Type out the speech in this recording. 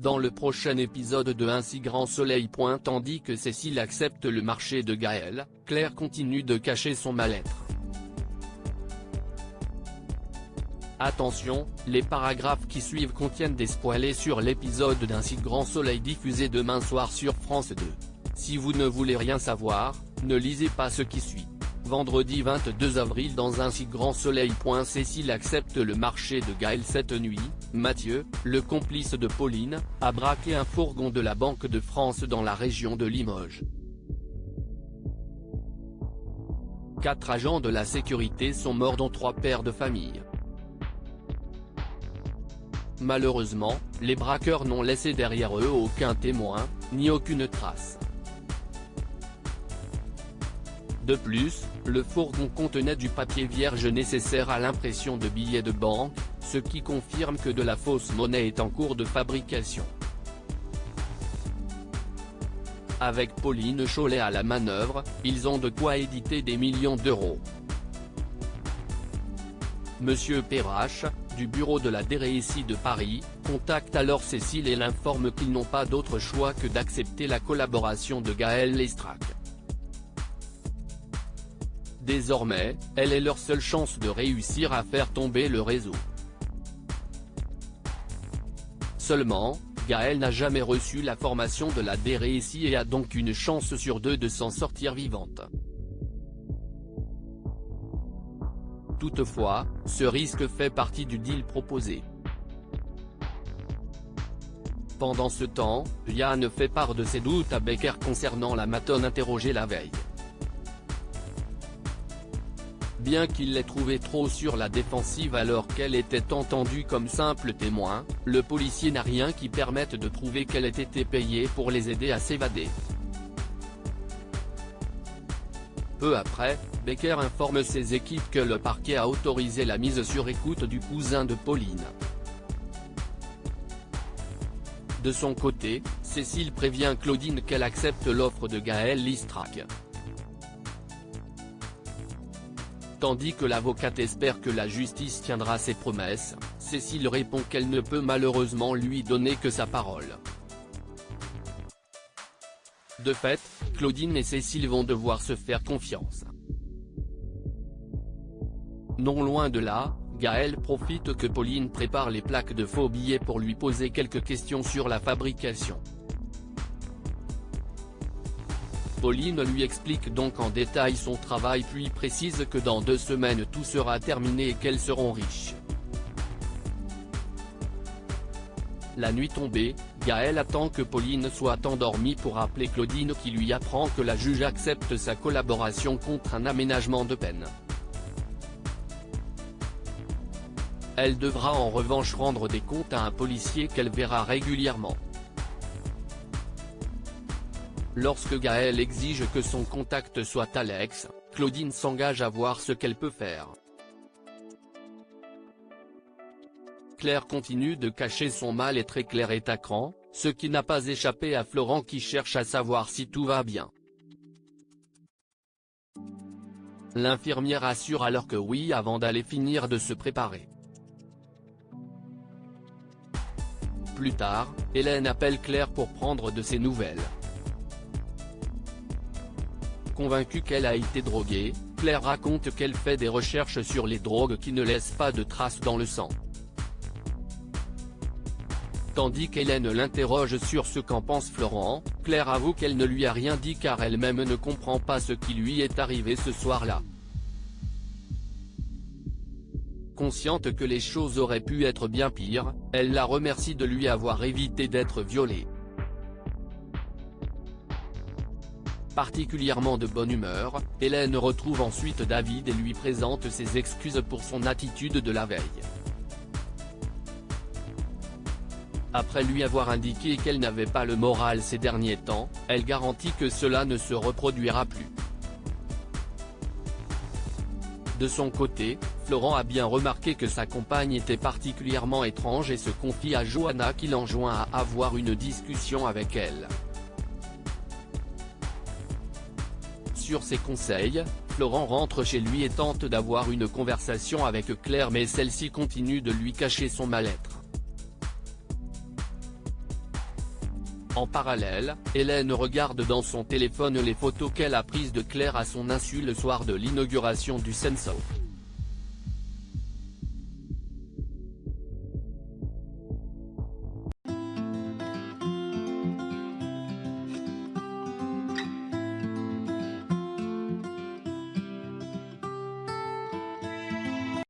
dans le prochain épisode de Un si grand soleil. Tandis que Cécile accepte le marché de Gaël, Claire continue de cacher son mal-être. Attention, les paragraphes qui suivent contiennent des spoilers sur l'épisode d'Un si grand soleil diffusé demain soir sur France 2. Si vous ne voulez rien savoir, ne lisez pas ce qui suit. Vendredi 22 avril dans Un si grand soleil. Cécile accepte le marché de Gaël. Cette nuit, Mathieu, le complice de Pauline, a braqué un fourgon de la Banque de France dans la région de Limoges. 4 agents de la sécurité sont morts dont 3 pères de famille. Malheureusement, les braqueurs n'ont laissé derrière eux aucun témoin, ni aucune trace. De plus, le fourgon contenait du papier vierge nécessaire à l'impression de billets de banque, ce qui confirme que de la fausse monnaie est en cours de fabrication. Avec Pauline Chollet à la manœuvre, ils ont de quoi éditer des millions d'euros. Monsieur Perrache, du bureau de la DRSI de Paris, contacte alors Cécile et l'informe qu'ils n'ont pas d'autre choix que d'accepter la collaboration de Gaël Lestrac. Désormais, elle est leur seule chance de réussir à faire tomber le réseau. Seulement, Gaël n'a jamais reçu la formation de la DRSI et a donc une chance sur 2 de s'en sortir vivante. Toutefois, ce risque fait partie du deal proposé. Pendant ce temps, Yann fait part de ses doutes à Becker concernant la matonne interrogée la veille. Bien qu'il l'ait trouvée trop sur la défensive alors qu'elle était entendue comme simple témoin, le policier n'a rien qui permette de prouver qu'elle ait été payée pour les aider à s'évader. Peu après, Becker informe ses équipes que le parquet a autorisé la mise sur écoute du cousin de Pauline. De son côté, Cécile prévient Claudine qu'elle accepte l'offre de Gaël Lestrac. Tandis que l'avocate espère que la justice tiendra ses promesses, Cécile répond qu'elle ne peut malheureusement lui donner que sa parole. De fait, Claudine et Cécile vont devoir se faire confiance. Non loin de là, Gaël profite que Pauline prépare les plaques de faux billets pour lui poser quelques questions sur la fabrication. Pauline lui explique donc en détail son travail puis précise que dans 2 semaines tout sera terminé et qu'elles seront riches. La nuit tombée, Gaël attend que Pauline soit endormie pour appeler Claudine qui lui apprend que la juge accepte sa collaboration contre un aménagement de peine. Elle devra en revanche rendre des comptes à un policier qu'elle verra régulièrement. Lorsque Gaël exige que son contact soit Alex, Claudine s'engage à voir ce qu'elle peut faire. Claire continue de cacher son mal-être et Claire est à cran, ce qui n'a pas échappé à Florent qui cherche à savoir si tout va bien. L'infirmière assure alors que oui avant d'aller finir de se préparer. Plus tard, Hélène appelle Claire pour prendre de ses nouvelles. Convaincue qu'elle a été droguée, Claire raconte qu'elle fait des recherches sur les drogues qui ne laissent pas de traces dans le sang. Tandis qu'Hélène l'interroge sur ce qu'en pense Florent, Claire avoue qu'elle ne lui a rien dit car elle-même ne comprend pas ce qui lui est arrivé ce soir-là. Consciente que les choses auraient pu être bien pires, elle la remercie de lui avoir évité d'être violée. Particulièrement de bonne humeur, Hélène retrouve ensuite David et lui présente ses excuses pour son attitude de la veille. Après lui avoir indiqué qu'elle n'avait pas le moral ces derniers temps, elle garantit que cela ne se reproduira plus. De son côté, Florent a bien remarqué que sa compagne était particulièrement étrange et se confie à Johanna qui l'enjoint à avoir une discussion avec elle. Sur ses conseils, Florent rentre chez lui et tente d'avoir une conversation avec Claire mais celle-ci continue de lui cacher son mal-être. En parallèle, Hélène regarde dans son téléphone les photos qu'elle a prises de Claire à son insu le soir de l'inauguration du Sensao.